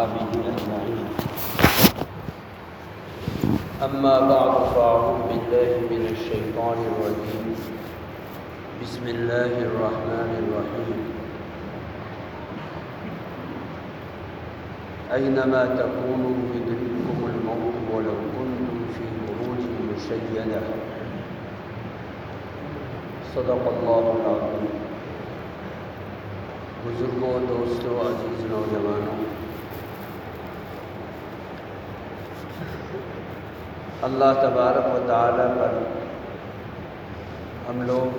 وأصحابه أجمعين. أما بعد فأعوذ بالله من الشيطان الرجيم. بسم الله الرحمن الرحيم. أينما تكونوا يدرككم الموت ولو كنتم في بروج مشيدة. صدق اللہ العظیم. بزرگوں، دوستوں، عزیز نوجوانوں، اللہ تبارک و تعالی پر ہم لوگ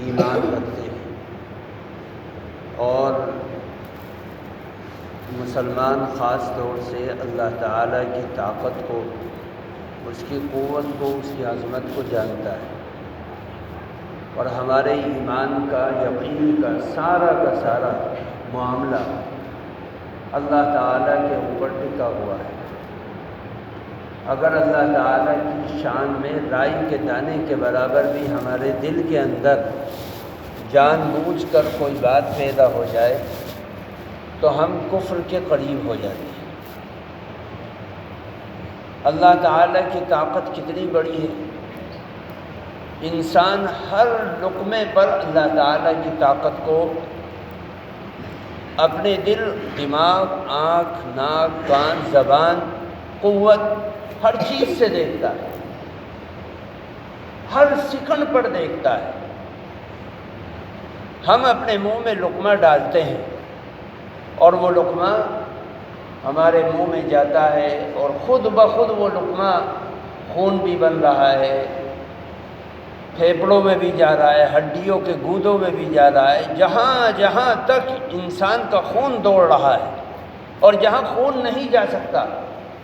ایمان رکھتے ہیں اور مسلمان خاص طور سے اللہ تعالی کی طاقت کو، اس کی قوت کو، اس کی عظمت کو جانتا ہے، اور ہمارے ایمان کا، یقین کا سارا معاملہ اللہ تعالیٰ کے اوپر ٹکا ہوا ہے. اگر اللہ تعالیٰ کی شان میں رائی کے دانے کے برابر بھی ہمارے دل کے اندر جان بوجھ کر کوئی بات پیدا ہو جائے تو ہم کفر کے قریب ہو جاتے ہیں. اللہ تعالیٰ کی طاقت کتنی بڑی ہے. انسان ہر لقمے پر اللہ تعالیٰ کی طاقت کو اپنے دل، دماغ، آنکھ، ناک، کان، زبان، قوت، ہر چیز سے دیکھتا ہے، ہر سیکنڈ پر دیکھتا ہے. ہم اپنے منہ میں لقمہ ڈالتے ہیں اور وہ لقمہ ہمارے منہ میں جاتا ہے اور خود بخود وہ لقمہ خون بھی بن رہا ہے، پھیپڑوں میں بھی جا رہا ہے، ہڈیوں کے گودوں میں بھی جا رہا ہے. جہاں تک انسان کا خون دوڑ رہا ہے اور جہاں خون نہیں جا سکتا،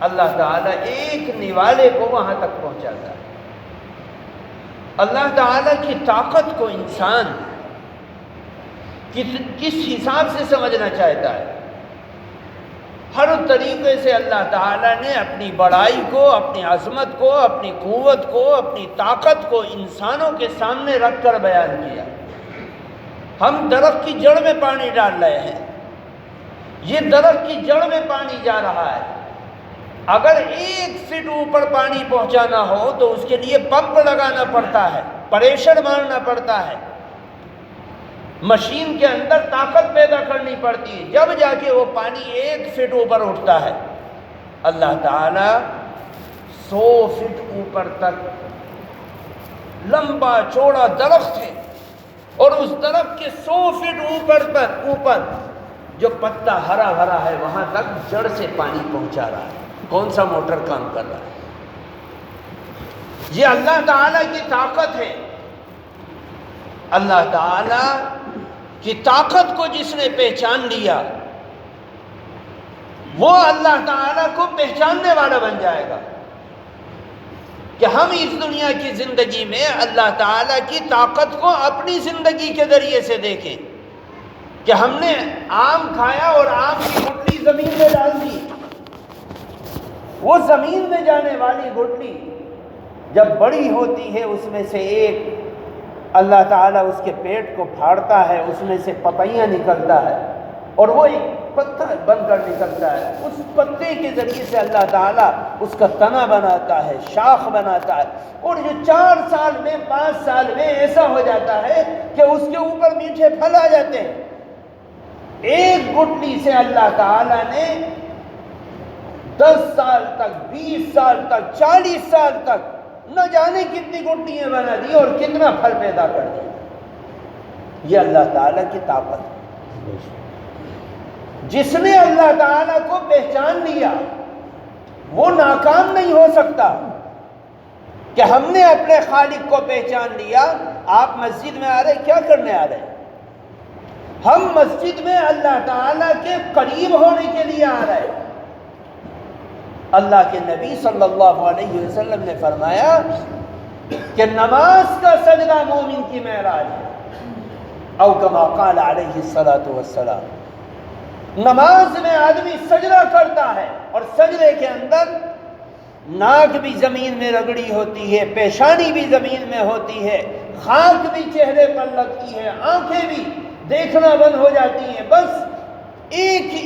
اللہ تعالیٰ ایک نوالے کو وہاں تک پہنچاتا ہے. اللہ تعالیٰ کی طاقت کو انسان کس حساب سے سمجھنا چاہتا ہے. ہر طریقے سے اللہ تعالیٰ نے اپنی بڑائی کو، اپنی عظمت کو، اپنی قوت کو، اپنی طاقت کو انسانوں کے سامنے رکھ کر بیان کیا. ہم درخت کی جڑ میں پانی ڈال رہے ہیں، یہ درخت کی جڑ میں پانی جا رہا ہے. اگر 1 فٹ اوپر پانی پہنچانا ہو تو اس کے لیے پمپ لگانا پڑتا ہے، پریشر مارنا پڑتا ہے، مشین کے اندر طاقت پیدا کرنی پڑتی ہے، جب جا کے وہ پانی 1 فٹ اوپر اٹھتا ہے. اللہ تعالیٰ 100 فٹ اوپر تک لمبا چوڑا درخت ہے اور اس درخت کے 100 فٹ اوپر جو پتا ہرا بھرا ہے وہاں تک جڑ سے پانی پہنچا رہا ہے. کون سا موٹر کام کر رہا ہے؟ یہ اللہ تعالیٰ کی طاقت ہے. اللہ تعالیٰ کی طاقت کو جس نے پہچان لیا وہ اللہ تعالیٰ کو پہچاننے والا بن جائے گا. کہ ہم اس دنیا کی زندگی میں اللہ تعالیٰ کی طاقت کو اپنی زندگی کے ذریعے سے دیکھیں کہ ہم نے آم کھایا اور آم کی گٹلی زمین میں ڈال دی. وہ زمین میں جانے والی گٹلی جب بڑی ہوتی ہے اس میں سے ایک اللہ تعالیٰ اس کے پیٹ کو پھاڑتا ہے، اس میں سے پپیاں نکلتا ہے اور وہ ایک پتا بن کر نکلتا ہے. اس پتے کے ذریعے سے اللہ تعالیٰ اس کا تنا بناتا ہے، شاخ بناتا ہے، اور یہ 4 سال میں 5 سال میں ایسا ہو جاتا ہے کہ اس کے اوپر میٹھے پھل آ جاتے ہیں. ایک گٹلی سے اللہ تعالیٰ نے 10 سال تک، 20 سال تک، 40 سال تک نہ جانے کتنی گٹلیاں بنا دی اور کتنا پھل پیدا کر دیا. یہ اللہ تعالیٰ کی طاقت ہے. جس نے اللہ تعالیٰ کو پہچان لیا وہ ناکام نہیں ہو سکتا. کہ ہم نے اپنے خالق کو پہچان لیا. آپ مسجد میں آ رہے، کیا کرنے آ رہے؟ ہم مسجد میں اللہ تعالیٰ کے قریب ہونے کے لیے آ رہے ہیں. اللہ کے نبی صلی اللہ علیہ وسلم نے فرمایا کہ نماز کا سجدہ مومن کی معراج ہے. او کما قال علیہ الصلاۃ والسلام. نماز میں آدمی سجدہ کرتا ہے اور سجدے کے اندر ناک بھی زمین میں رگڑی ہوتی ہے، پیشانی بھی زمین میں ہوتی ہے، خاک بھی چہرے پر لگتی ہے، آنکھیں بھی دیکھنا بند ہو جاتی ہیں. بس 1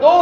2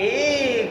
1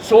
100,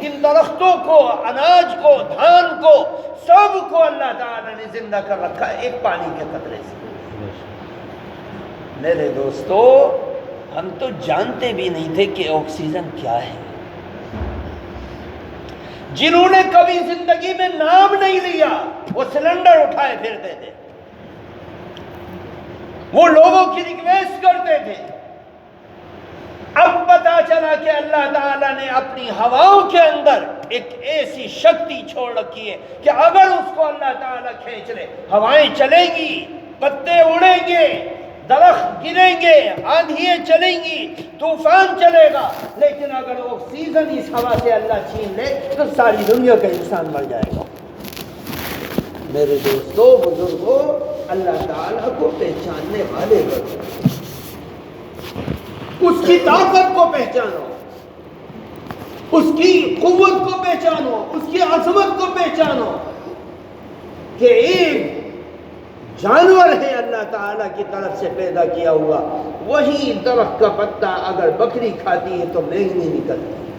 ان درختوں کو، اناج کو، دھان کو، سب کو اللہ تعالیٰ نے زندہ کر رکھا ہے ایک پانی کے قطرے سے۔ میرے دوستو، ہم تو جانتے بھی نہیں تھے کہ آکسیجن کیا ہے۔ جنہوں نے کبھی زندگی میں نام نہیں لیا وہ سلنڈر اٹھائے پھرتے تھے، وہ لوگوں کی ریکویسٹ کرتے تھے۔ اب پتا چلا کہ اللہ تعالیٰ نے اپنی ہواؤں کے اندر ایک ایسی شکتی چھوڑ رکھی ہے کہ اگر اس کو اللہ تعالیٰ کھینچ لے، ہوائیں چلیں گی، پتے اڑیں گے، درخت گریں گے، آندھیاں چلیں گی، طوفان چلے گا، لیکن اگر آکسیجن اس ہوا سے اللہ چھین لے تو ساری دنیا کا انسان مر جائے گا۔ میرے دوستو، بزرگوں، اللہ تعالیٰ کو پہچاننے والے بنو، اس کی طاقت کو پہچانو، اس کی قوت کو پہچانو، اس کی عظمت کو پہچانو کہ ایک جانور ہے اللہ تعالیٰ کی طرف سے پیدا کیا ہوا، وہی درخت کا پتا اگر بکری کھاتی ہے تو مینگنی نکلتی،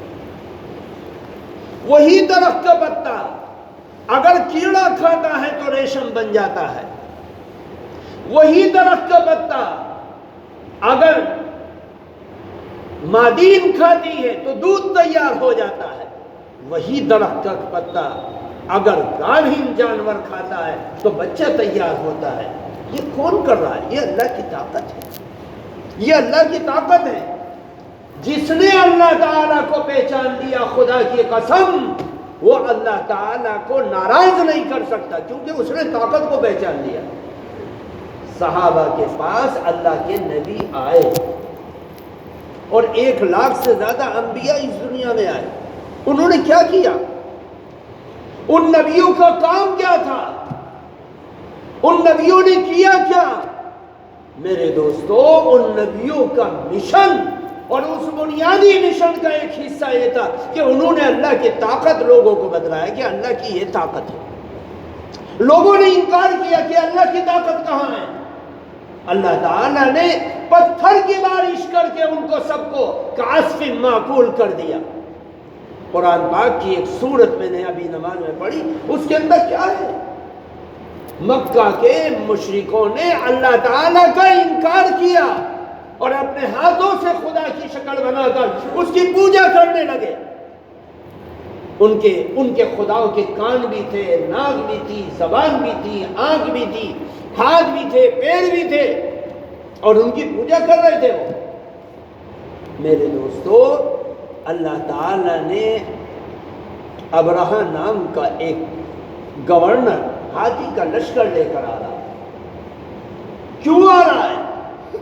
وہی درخت کا پتا اگر کیڑا کھاتا ہے تو ریشم بن جاتا ہے، وہی درخت کا پتا اگر مادین کھاتی ہے تو دودھ تیار ہو جاتا ہے، وہی درخت کا پتا اگر گاڑھین جانور کھاتا ہے تو بچہ تیار ہوتا ہے۔ یہ کون کر رہا ہے؟ یہ اللہ کی طاقت ہے، یہ اللہ کی طاقت ہے۔ جس نے اللہ تعالیٰ کو پہچان لیا، خدا کی قسم، وہ اللہ تعالیٰ کو ناراض نہیں کر سکتا، کیونکہ اس نے طاقت کو پہچان لیا۔ صحابہ کے پاس اللہ کے نبی آئے اور 1,00,000 سے زیادہ انبیاء اس دنیا میں آئے، انہوں نے کیا کیا؟ ان نبیوں کا کام کیا تھا؟ ان نبیوں نے کیا کیا؟ میرے دوستو، ان نبیوں کا مشن اور اس بنیادی مشن کا ایک حصہ یہ تھا کہ انہوں نے اللہ کی طاقت لوگوں کو بتلایا کہ اللہ کی یہ طاقت ہے۔ لوگوں نے انکار کیا کہ اللہ کی طاقت کہاں ہے؟ اللہ تعالیٰ نے پتھر کی بارش کر کے ان کو سب کو کعصف معقول کر دیا۔ قرآن پاک کی ایک سورت میں نے ابھی نماز میں پڑھی، اس کے اندر کیا ہے؟ مکہ کے مشرکوں نے اللہ تعالیٰ کا انکار کیا اور اپنے ہاتھوں سے خدا کی شکل بنا کر اس کی پوجا کرنے لگے۔ ان کے خداؤں کے کان بھی تھے، ناک بھی تھی، زبان بھی تھی، آنکھ بھی تھی، ہاتھ بھی تھے، پیر بھی تھے، اور ان کی پوجا کر رہے تھے وہ۔ میرے دوستو، اللہ تعالیٰ نے ابرہہ نام کا ایک گورنر ہاتھی کا لشکر لے کر آ رہا۔ کیوں آ رہا ہے؟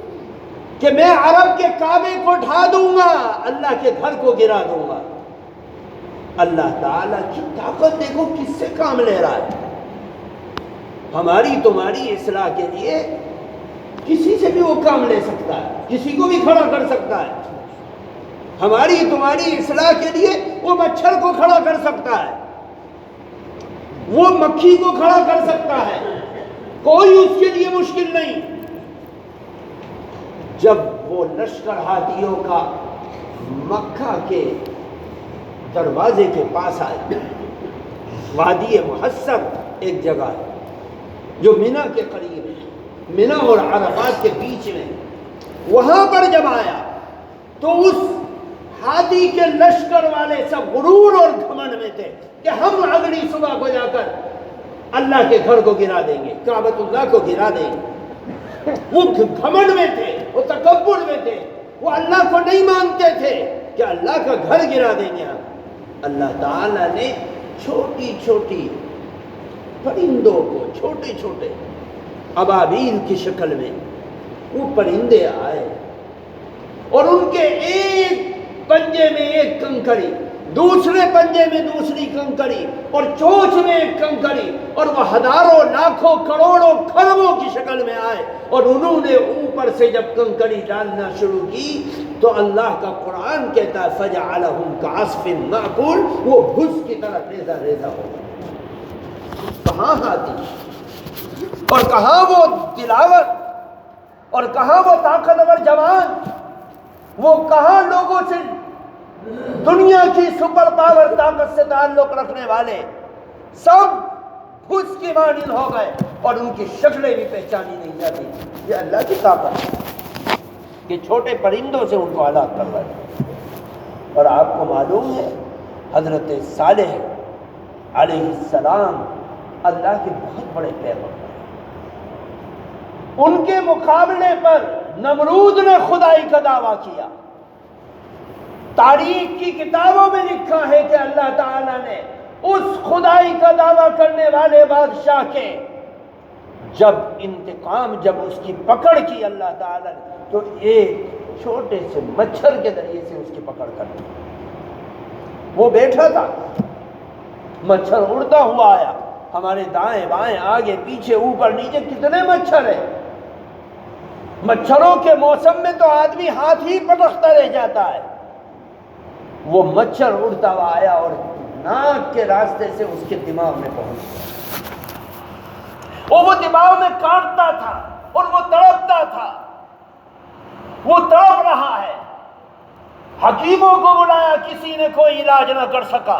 کہ میں عرب کے کعبے کو ڈھا دوں گا، اللہ کے گھر کو گرا دوں گا۔ اللہ تعالیٰ کی طاقت دیکھو کس سے کام لے رہا ہے۔ ہماری تمہاری اصلاح کے لیے کسی سے بھی وہ کام لے سکتا ہے، کسی کو بھی کھڑا کر سکتا ہے۔ ہماری تمہاری اصلاح کے لیے وہ مچھر کو کھڑا کر سکتا ہے، وہ مکھی کو کھڑا کر سکتا ہے، کوئی اس کے لیے مشکل نہیں۔ جب وہ لشکر ہاتھیوں کا مکہ کے دروازے کے پاس آئے، وادی محصر ایک جگہ ہے جو منی کے قریب ہے، منی اور عرفات کے بیچ میں، وہاں پر جب آیا تو اس ہاتھی کے لشکر والے سب غرور اور گھمنڈ میں تھے کہ ہم اگلی صبح کو جا کر اللہ کے گھر کو گرا دیں گے، کعبۃ اللہ کو گرا دیں گے۔ وہ گھمنڈ میں تھے، وہ تکبر میں تھے، وہ اللہ کو نہیں مانتے تھے کہ اللہ کا گھر گرا دیں گے ہم۔ اللہ تعالیٰ نے چھوٹی چھوٹی پرندوں کو، چھوٹے چھوٹے ابابیل کی شکل میں وہ پرندے آئے اور ان کے ایک پنجے میں ایک کنکری، دوسرے پنجے میں دوسری کنکری اور چونچ میں ایک کنکری، اور وہ ہزاروں لاکھوں کروڑوں کھربوں کی شکل میں آئے، اور انہوں نے اوپر سے جب کنکری ڈالنا شروع کی تو اللہ کا قرآن کہتا ہے فَجَعَلَهُمْ كَعَصْفٍ مَأْكُولٍ، وہ بھس کی طرح ریزہ ریزہ ہو گئے۔ کہاں ہاتھی اور کہاں وہ دلاور اور کہاں وہ طاقتور جوان، وہ کہاں لوگوں سے دنیا کی سپر پاور طاقت سے تعلق رکھنے والے سب اس کی مانند ہو گئے اور ان کی شکلیں بھی پہچانی نہیں جاتی. یہ اللہ کی طاقت ہے کہ چھوٹے پرندوں سے ان کو ہلاک کر رہا ہے. اور آپ کو معلوم ہے حضرت صالح علیہ السلام اللہ کے بہت بڑے پیغمبر ہیں. ان کے مقابلے پر نمرود نے خدائی کا دعویٰ کیا. تاریخ کی کتابوں میں لکھا ہے کہ اللہ تعالیٰ نے اس خدائی کا دعویٰ کرنے والے بادشاہ کے جب اس کی پکڑ کی اللہ تعالیٰ نے تو ایک چھوٹے سے مچھر کے ذریعے سے اس کی پکڑ کر دی. وہ بیٹھا تھا, مچھر اڑتا ہوا آیا, ہمارے دائیں بائیں آگے پیچھے اوپر نیچے کتنے مچھر ہیں. مچھروں کے موسم میں تو آدمی ہاتھ ہی پٹکتا رہ جاتا ہے. وہ مچھر اڑتا ہوا آیا اور ناک کے راستے سے اس کے دماغ میں پہنچ گیا. وہ دماغ میں کاٹتا تھا اور وہ تڑپتا تھا. وہ تڑپ رہا ہے. حکیموں کو بلایا, کسی نے کوئی علاج نہ کر سکا.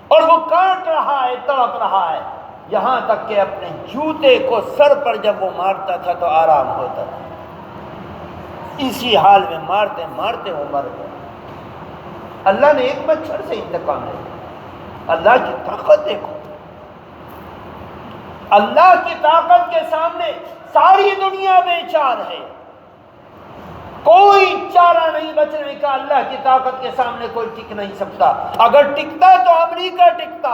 اور وہ کاٹ رہا ہے, تڑپ رہا ہے, یہاں تک کہ اپنے جوتے کو سر پر جب وہ مارتا تھا تو آرام ہوتا تھا. اسی حال میں مارتے مارتے وہ مر گیا. اللہ نے ایک مچھر سے انتقام لیا. اللہ کی طاقت دیکھو. اللہ کی طاقت کے سامنے ساری دنیا بے چار ہے. کوئی چارہ نہیں بچنے کا. اللہ کی طاقت کے سامنے کوئی ٹک نہیں سکتا. اگر ٹکتا تو امریکہ ٹکتا,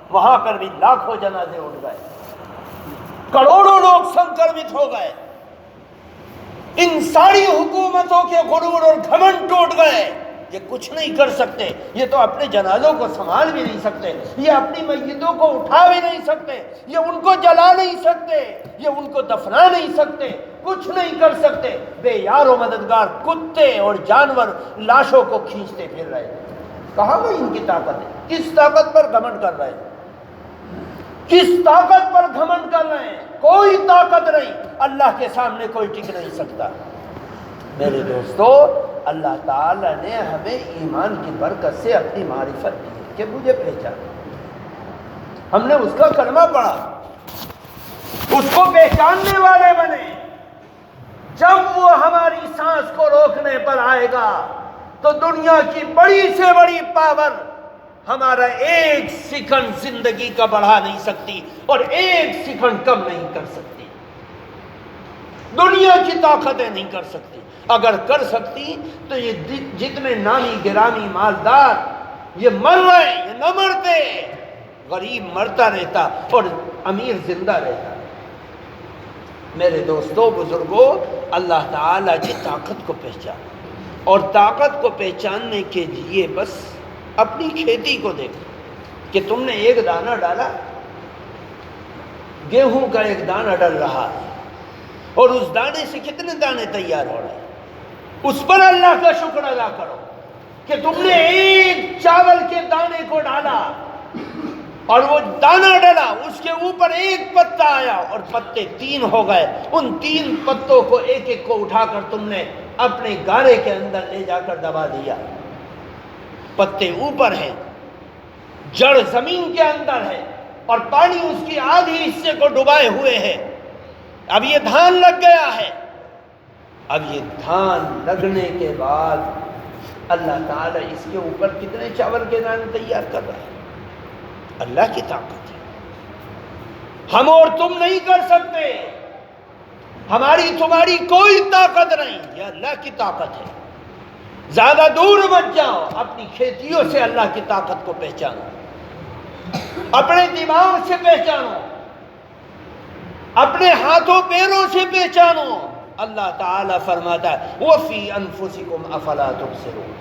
وہاں پر بھی لاکھوں جنازے اٹھ گئے, کروڑوں لوگ سنکرمت ہو گئے. ان ساری حکومتوں کے غرور اور گھمنڈ ٹوٹ گئے. یہ کچھ نہیں کر سکتے. یہ تو اپنے جنازوں کو سنبھال بھی نہیں سکتے. یہ اپنی میتوں کو اٹھا بھی نہیں سکتے. یہ ان کو جلا نہیں سکتے. یہ ان کو دفنا نہیں سکتے. کچھ نہیں کر سکتے. بے یار و مددگار کتے اور جانور لاشوں کو کھینچتے پھر رہے. کہاں گئی ان کی طاقت ہے؟ کس طاقت پر گھمنڈ کر رہے ہیں؟ کس طاقت پر گھمنڈ کر رہے ہیں؟ کوئی طاقت نہیں. اللہ کے سامنے کوئی ٹک نہیں سکتا. میرے دوستو, اللہ تعالی نے ہمیں ایمان کی برکت سے اپنی معرفت دی کہ مجھے پہچان. ہم نے اس کا کلمہ پڑھا, اس کو پہچاننے والے بنے. جب وہ ہماری سانس کو روکنے پر آئے گا تو دنیا کی بڑی سے بڑی پاور ہمارا ایک سیکنڈ زندگی کا بڑھا نہیں سکتی اور ایک سیکنڈ کم نہیں کر سکتی. دنیا کی طاقتیں نہیں کر سکتی. اگر کر سکتی تو یہ جتنے نامی گرامی مالدار یہ مر رہے, یہ نہ مرتے. غریب مرتا رہتا اور امیر زندہ رہتا. میرے دوستوں بزرگوں, اللہ تعالیٰ کی طاقت کو پہچان, اور طاقت کو پہچاننے کے لیے بس اپنی کھیتی کو دیکھو کہ تم نے ایک دانہ ڈالا, گیہوں کا ایک دانہ ڈل رہا ہے اور اس دانے سے کتنے دانے تیار ہو رہے ہیں. اس پر اللہ کا شکر ادا کرو کہ تم نے ایک چاول کے دانے کو ڈالا اور وہ دانہ ڈلا, اس کے اوپر ایک پتا آیا اور پتے 3 ہو گئے. ان 3 پتوں کو ایک ایک کو اٹھا کر تم نے اپنے گارے کے اندر لے جا کر دبا دیا. پتے اوپر ہیں, جڑ زمین کے اندر ہے اور پانی اس کی آدھی حصے کو ڈبائے ہوئے ہے. اب یہ دھان لگ گیا ہے. اب یہ دھان لگنے کے بعد اللہ تعالیٰ اس کے اوپر کتنے چاول کے دانے تیار کر رہا ہے. اللہ کی طاقت ہے. ہم اور تم نہیں کر سکتے. ہماری تمہاری کوئی طاقت نہیں. یہ اللہ کی طاقت ہے. زیادہ دور مت جاؤ, اپنی کھیتیوں سے اللہ کی طاقت کو پہچانو, اپنے دماغ سے پہچانو, اپنے ہاتھوں پیروں سے پہچانو. اللہ تعالیٰ فرماتا ہے وَفِي أَنفُسِكُمْ أَفَلَا تُبْصِرُونَ.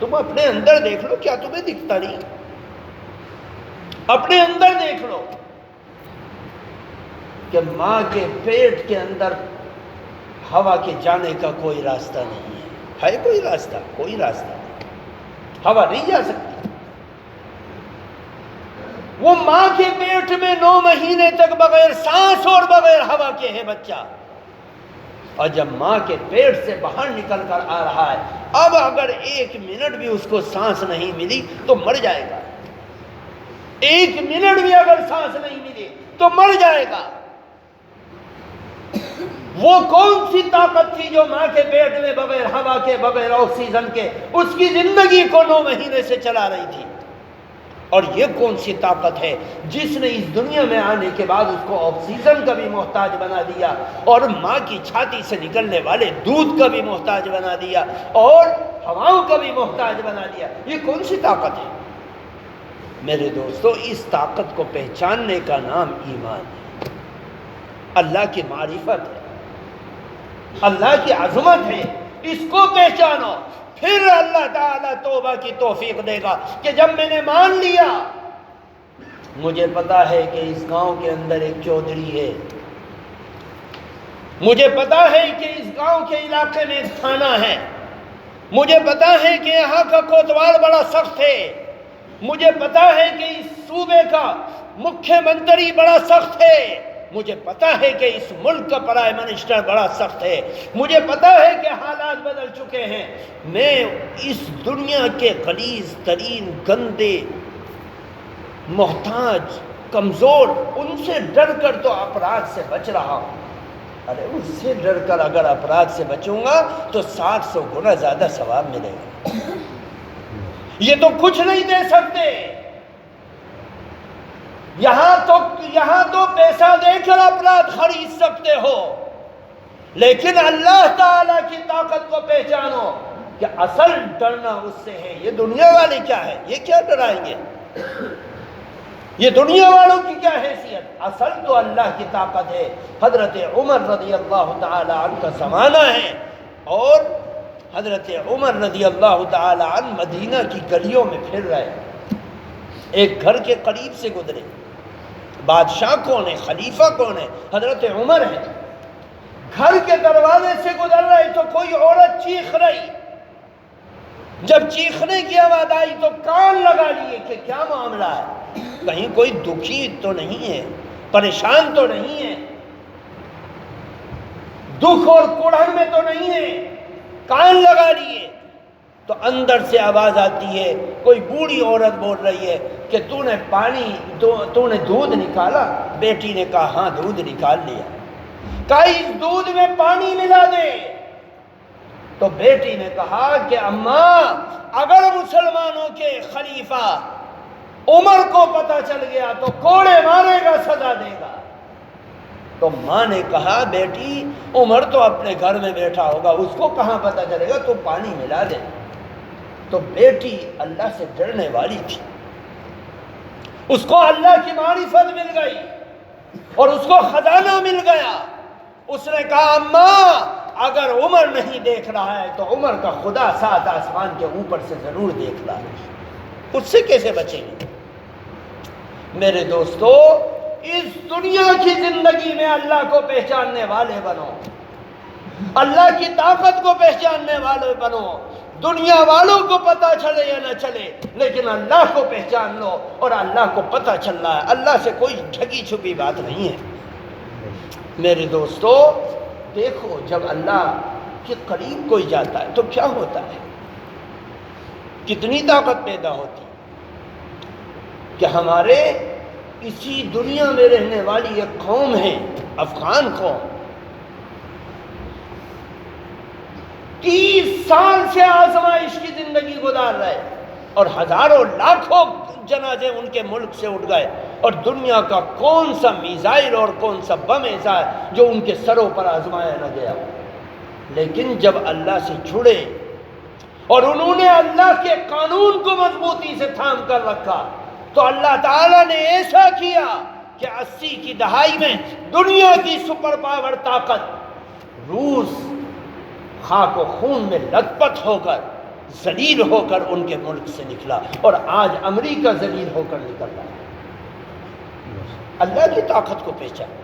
تم اپنے اندر دیکھ لو, کیا تمہیں دکھتا نہیں؟ اپنے اندر دیکھ لو کہ ماں کے پیٹ کے اندر ہوا کے جانے کا کوئی راستہ نہیں ہے. ہے کوئی راستہ؟ کوئی راستہ نہیں. ہوا نہیں جا سکتی. وہ ماں کے پیٹ میں 9 مہینے تک بغیر سانس اور بغیر ہوا کے ہے بچہ. اور جب ماں کے پیٹ سے باہر نکل کر آ رہا ہے، اب اگر 1 منٹ بھی اس کو سانس نہیں ملی تو مر جائے گا، 1 منٹ بھی اگر سانس نہیں ملی تو مر جائے گا۔ وہ کون سی طاقت تھی جو ماں کے پیٹ میں بغیر ہوا کے، بغیر آکسیجن کے اس کی زندگی کو 9 مہینے سے چلا رہی تھی؟ اور یہ کون سی طاقت ہے جس نے اس دنیا میں آنے کے بعد اس کو آکسیجن کا بھی محتاج بنا دیا، اور ماں کی چھاتی سے نکلنے والے دودھ کا بھی محتاج بنا دیا، اور ہواؤں کا بھی محتاج بنا دیا؟ یہ کون سی طاقت ہے؟ میرے دوستو، اس طاقت کو پہچاننے کا نام ایمان ہے، اللہ کی معرفت ہے، اللہ کی عظمت ہے۔ اس کو پہچانو، پھر اللہ تعالیٰ توبہ کی توفیق دے گا کہ جب میں نے مان لیا، مجھے پتا ہے کہ اس گاؤں کے اندر ایک چودھری ہے، مجھے پتا ہے کہ اس گاؤں کے علاقے میں ایک تھانہ ہے، مجھے پتا ہے کہ یہاں کا کوتوال بڑا سخت ہے، مجھے پتا ہے کہ اس صوبے کا مکھیہ منتری بڑا سخت ہے، مجھے پتا ہے کہ اس ملک کا پرائم منسٹر بڑا سخت ہے، مجھے پتا ہے کہ حالات بدل چکے ہیں۔ میں اس دنیا کے غلیظ ترین، گندے، محتاج، کمزور، ان سے ڈر کر تو اپرادھ سے بچ رہا ہوں۔ ارے اس سے ڈر کر اگر اپرادھ سے بچوں گا تو 700 گنا زیادہ ثواب ملے گا۔ یہ تو کچھ نہیں دے سکتے، یہاں تو پیسہ دے کر اپرادھ خرید سکتے ہو، لیکن اللہ تعالیٰ کی طاقت کو پہچانو کہ اصل ڈرنا اس سے ہے۔ یہ دنیا والے کیا ہے، یہ کیا ڈرائیں گے، یہ دنیا والوں کی کیا حیثیت، اصل تو اللہ کی طاقت ہے۔ حضرت عمر رضی اللہ تعالی عنہ کا زمانہ ہے، اور حضرت عمر رضی اللہ تعالی عنہ مدینہ کی گلیوں میں پھر رہے، ایک گھر کے قریب سے گزرے۔ بادشاہ کون ہے، خلیفہ کون ہے؟ حضرت عمر ہے۔ گھر کے دروازے سے گزر رہے تو کوئی عورت چیخ رہی، جب چیخنے کی آواز آئی تو کان لگا لیے کہ کیا معاملہ ہے، کہیں کوئی دکھی تو نہیں ہے، پریشان تو نہیں ہے، دکھ اور کڑھن میں تو نہیں ہے، کان لگا لیے۔ تو اندر سے آواز آتی ہے، کوئی بوڑھی عورت بول رہی ہے کہ تو نے دودھ نکالا؟ بیٹی نے کہا ہاں دودھ نکال لیا۔ کہا اس دودھ میں پانی ملا دے۔ تو بیٹی نے کہا کہ اماں اگر مسلمانوں کے خلیفہ عمر کو پتہ چل گیا تو کوڑے مارے گا، سزا دے گا۔ تو ماں نے کہا بیٹی عمر تو اپنے گھر میں بیٹھا ہوگا، اس کو کہاں پتہ چلے گا، تو پانی ملا دے۔ تو بیٹی اللہ سے ڈرنے والی تھی، اس کو اللہ کی معرفت مل گئی اور اس کو خزانہ مل گیا۔ اس نے کہا اماں اگر عمر نہیں دیکھ رہا ہے تو عمر کا خدا 7 آسمان کے اوپر سے ضرور دیکھ رہا ہے، اس سے کیسے بچیں گے؟ میرے دوستو، اس دنیا کی زندگی میں اللہ کو پہچاننے والے بنو، اللہ کی طاقت کو پہچاننے والے بنو۔ دنیا والوں کو پتہ چلے یا نہ چلے، لیکن اللہ کو پہچان لو، اور اللہ کو پتہ چل رہا ہے، اللہ سے کوئی ڈھکی چھپی بات نہیں ہے۔ میرے دوستو دیکھو، جب اللہ کے قریب کوئی جاتا ہے تو کیا ہوتا ہے، کتنی طاقت پیدا ہوتی ہے کہ ہمارے اسی دنیا میں رہنے والی ایک قوم ہے، افغان قوم، 30 سال سے آزمائش کی زندگی گزار رہے، اور ہزاروں لاکھوں جنازے ان کے ملک سے اٹھ گئے، اور دنیا کا کون سا میزائل اور کون سا بم ایسا ہے جو ان کے سروں پر آزمایا نہ گیا۔ لیکن جب اللہ سے جڑے اور انہوں نے اللہ کے قانون کو مضبوطی سے تھام کر رکھا، تو اللہ تعالیٰ نے ایسا کیا کہ 80 کی دہائی میں دنیا کی سپر پاور طاقت روس خاک و خون میں لت پت ہو کر، ذلیل ہو کر ان کے ملک سے نکلا، اور آج امریکہ ذلیل ہو کر نکل رہا ہے۔ اللہ کی طاقت کو پہچان۔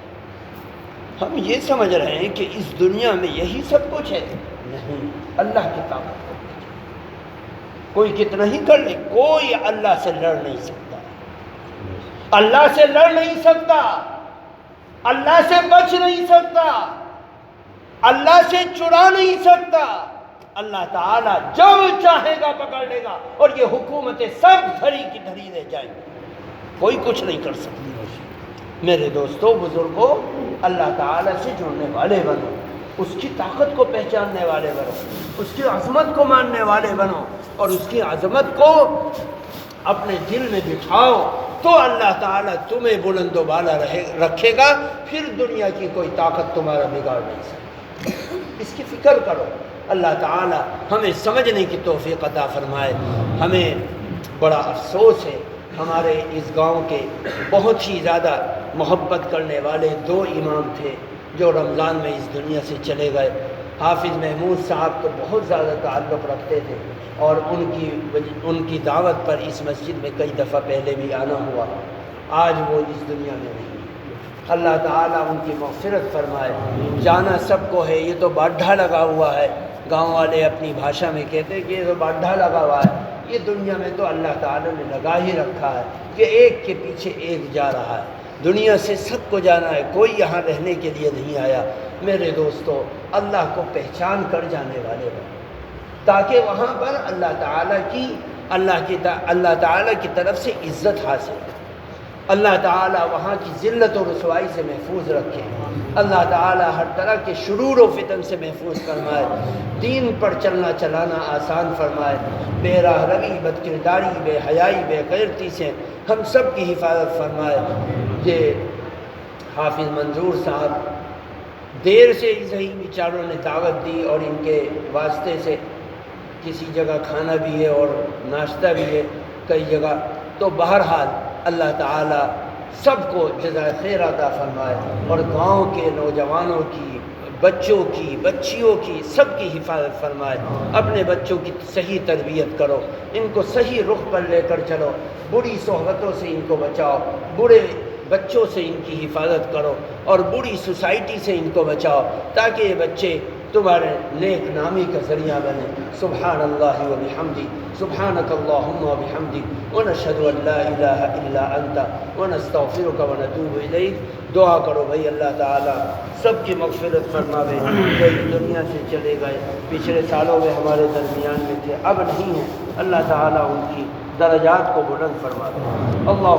ہم یہ سمجھ رہے ہیں کہ اس دنیا میں یہی سب کچھ ہے، نہیں، اللہ کی طاقت کو پہچان۔ کوئی کتنا ہی کر لے، کوئی اللہ سے لڑ نہیں سکتا، اللہ سے لڑ نہیں سکتا، اللہ سے بچ نہیں سکتا۔ اللہ سے چرا نہیں سکتا، اللہ تعالیٰ جب چاہے گا پکڑ لے گا، اور یہ حکومتیں سب دھری کی دھری رہ جائیں گی، کوئی کچھ نہیں کر سکتی۔ میرے دوستو بزرگوں، اللہ تعالیٰ سے جڑنے والے بنو، اس کی طاقت کو پہچاننے والے بنو، اس کی عظمت کو ماننے والے بنو، اور اس کی عظمت کو اپنے دل میں بٹھاؤ، تو اللہ تعالیٰ تمہیں بلند و بالا رکھے گا، پھر دنیا کی کوئی طاقت تمہارا بگاڑ نہیں سکتی۔ اس کی فکر کرو۔ اللہ تعالیٰ ہمیں سمجھنے کی توفیق عطا فرمائے۔ ہمیں بڑا افسوس ہے، ہمارے اس گاؤں کے بہت ہی زیادہ محبت کرنے والے 2 امام تھے جو رمضان میں اس دنیا سے چلے گئے۔ حافظ محمود صاحب تو بہت زیادہ تعلق رکھتے تھے، اور ان کی دعوت پر اس مسجد میں کئی دفعہ پہلے بھی آنا ہوا۔ آج وہ اس دنیا میں نہیں۔ اللہ تعالیٰ ان کی مغفرت فرمائے۔ جانا سب کو ہے، یہ تو باڈھا لگا ہوا ہے، گاؤں والے اپنی بھاشا میں کہتے ہیں کہ یہ تو باڈھا لگا ہوا ہے۔ یہ دنیا میں تو اللہ تعالیٰ نے لگا ہی رکھا ہے کہ ایک کے پیچھے ایک جا رہا ہے۔ دنیا سے سب کو جانا ہے، کوئی یہاں رہنے کے لیے نہیں آیا۔ میرے دوستو، اللہ کو پہچان کر جانے والے بنو، تاکہ وہاں پر اللہ تعالیٰ کی طرف سے عزت حاصل ہو، اللہ تعالیٰ وہاں کی ذلت و رسوائی سے محفوظ رکھے، اللہ تعالیٰ ہر طرح کے شرور و فتن سے محفوظ فرمائے، دین پر چلنا چلانا آسان فرمائے، بے راہ روی، بد کرداری، بے حیائی، بے غیرتی سے ہم سب کی حفاظت فرمائے۔ یہ حافظ منظور صاحب دیر سے ہی صحیح بیچاروں نے دعوت دی، اور ان کے واسطے سے کسی جگہ کھانا بھی ہے اور ناشتہ بھی ہے کئی جگہ، تو بہرحال اللہ تعالیٰ سب کو جزائے خیر عطا فرمائے، اور گاؤں کے نوجوانوں کی، بچوں کی، بچیوں کی، سب کی حفاظت فرمائے۔ اپنے بچوں کی صحیح تربیت کرو، ان کو صحیح رخ پر لے کر چلو، بری صحبتوں سے ان کو بچاؤ، برے بچوں سے ان کی حفاظت کرو، اور بری سوسائٹی سے ان کو بچاؤ، تاکہ یہ بچے تمہارے نیک نامی کا ذریعہ بنے۔ سبحان اللہ و بحمدہ، سبحانک اللہم و بحمدک، ونشہد ان لا الہ الا انت، ونستغفرک ونتوب الیک۔ دعا کرو بھائی اللہ تعالیٰ سب کی مغفرت فرماوے۔ جو اس دنیا سے چلے گئے، پچھلے سالوں میں ہمارے درمیان میں تھے، اب نہیں ہیں، اللہ تعالیٰ ان کی درجات کو بلند فرماوے۔ اللہ